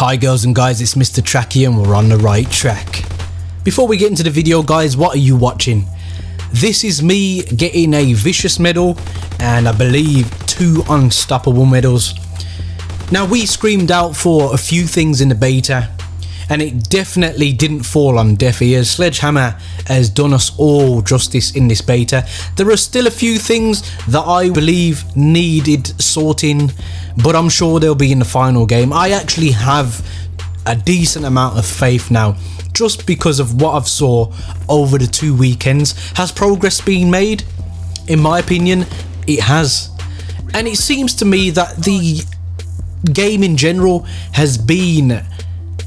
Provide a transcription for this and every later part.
Hi girls and guys, it's Mr. Tracky and we're on the right track. Before we get into the video guys, what are you watching? This is me getting a vicious medal and I believe 2 unstoppable medals. Now we screamed out for a few things in the beta and it definitely didn't fall on deaf ears. Sledgehammer has done us all justice in this beta. There are still a few things that I believe needed sorting, but I'm sure they'll be in the final game. I actually have a decent amount of faith now, just because of what I've saw over the 2 weekends. Has progress been made? In my opinion, it has. And it seems to me that the game in general has been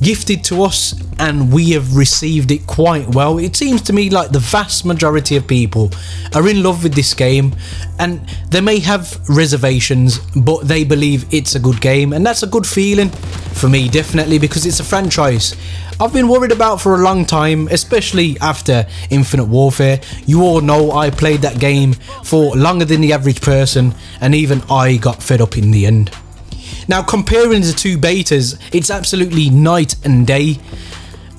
gifted to us and we have received it quite well. It seems to me like the vast majority of people are in love with this game, and they may have reservations but they believe it's a good game, and that's a good feeling for me, definitely, because it's a franchise I've been worried about for a long time, especially after Infinite Warfare. You all know I played that game for longer than the average person and even I got fed up in the end. Now comparing the 2 betas, it's absolutely night and day.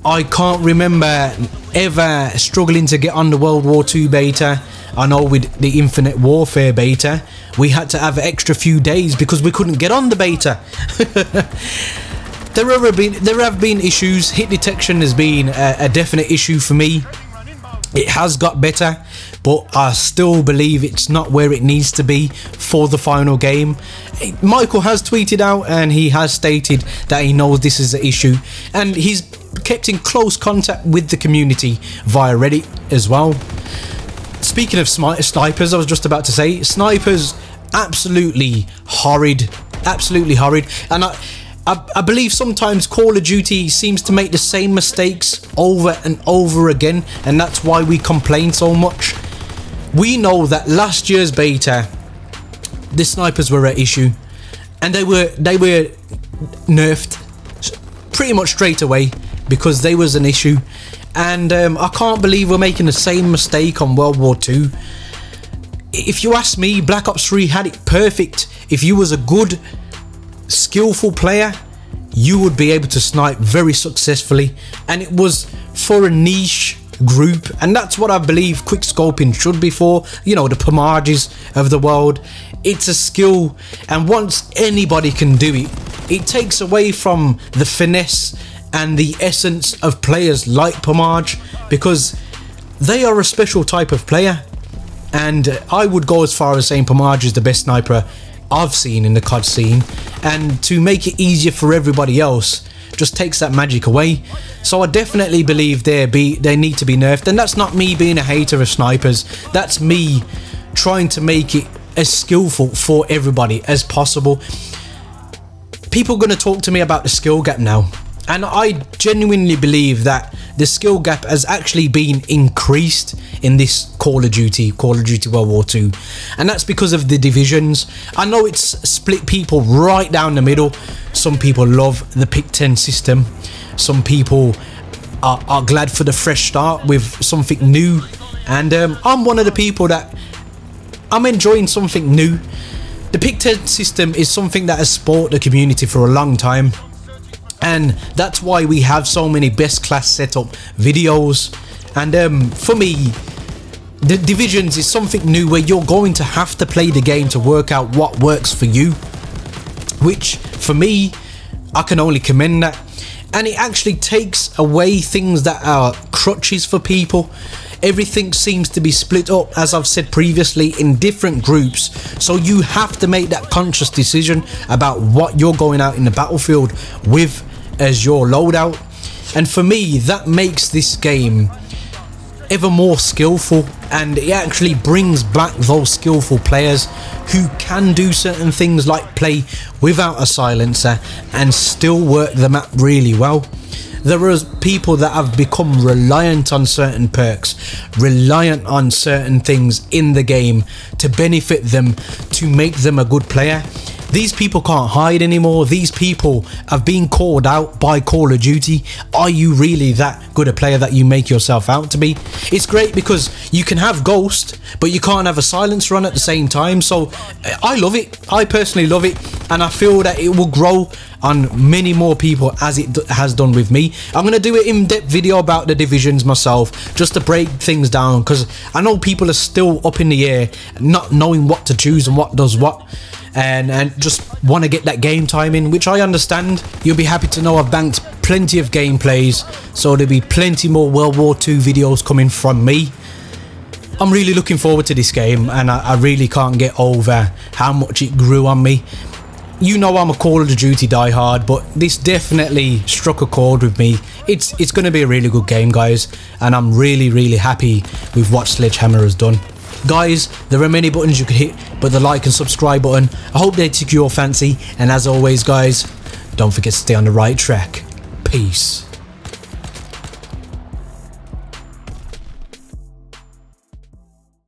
I can't remember ever struggling to get on the World War 2 beta. I know with the Infinite Warfare beta we had to have an extra few days because we couldn't get on the beta. There have been issues. Hit detection has been a definite issue for me. It has got better, but I still believe it's not where it needs to be for the final game. Michael has tweeted out and he has stated that he knows this is an issue, and he's kept in close contact with the community via Reddit as well. Speaking of snipers, I was just about to say, snipers, absolutely horrid, and I believe sometimes Call of Duty seems to make the same mistakes over and over again, and that's why we complain so much. We know that last year's beta, the snipers were an issue, and they were nerfed pretty much straight away because they was an issue, and I can't believe we're making the same mistake on World War 2. If you ask me, Black Ops 3 had it perfect. If you was a good, skillful player, you would be able to snipe very successfully, and it was for a niche group, and that's what I believe quick scoping should be for. You know, the Pomages of the world. It's a skill, and once anybody can do it, it takes away from the finesse and the essence of players like Pomage, because they are a special type of player, and I would go as far as saying Pomage is the best sniper I've seen in the COD scene, and to make it easier for everybody else just takes that magic away. So I definitely believe they need to be nerfed, and that's not me being a hater of snipers, that's me trying to make it as skillful for everybody as possible. People are going to talk to me about the skill gap now, and I genuinely believe that the skill gap has actually been increased in this Call of Duty World War 2, and that's because of the divisions. I know it's split people right down the middle. Some people love the pick 10 system, some people are glad for the fresh start with something new, and I'm one of the people that I'm enjoying something new. The pick 10 system is something that has spoiled the community for a long time, and that's why we have so many best class setup videos. And for me, the divisions is something new where you're going to have to play the game to work out what works for you, which for me, I can only commend that. And it actually takes away things that are crutches for people. Everything seems to be split up, as I've said previously, in different groups, so you have to make that conscious decision about what you're going out in the battlefield with as your loadout. And for me, that makes this game ever more skillful, and it actually brings back those skillful players who can do certain things like play without a silencer and still work the map really well. There are people that have become reliant on certain perks, reliant on certain things in the game to benefit them, to make them a good player. These people can't hide anymore. These people have been called out by Call of Duty. Are you really that good a player that you make yourself out to be? It's great because you can have Ghost, but you can't have a silencer on at the same time. So I love it. I personally love it, and I feel that it will grow on many more people as it has done with me. I'm going to do an in-depth video about the divisions myself, just to break things down, because I know people are still up in the air, not knowing what to choose and what does what, and just want to get that game time in, which I understand. You'll be happy to know I've banked plenty of gameplays, so there'll be plenty more World War II videos coming from me. I'm really looking forward to this game, and I really can't get over how much it grew on me. You know I'm a Call of Duty diehard, but this definitely struck a chord with me. It's going to be a really good game, guys, and I'm really happy with what Sledgehammer has done. Guys, there are many buttons you could hit, but the like and subscribe button, I hope they took your fancy, and as always guys, don't forget to stay on the right track. Peace.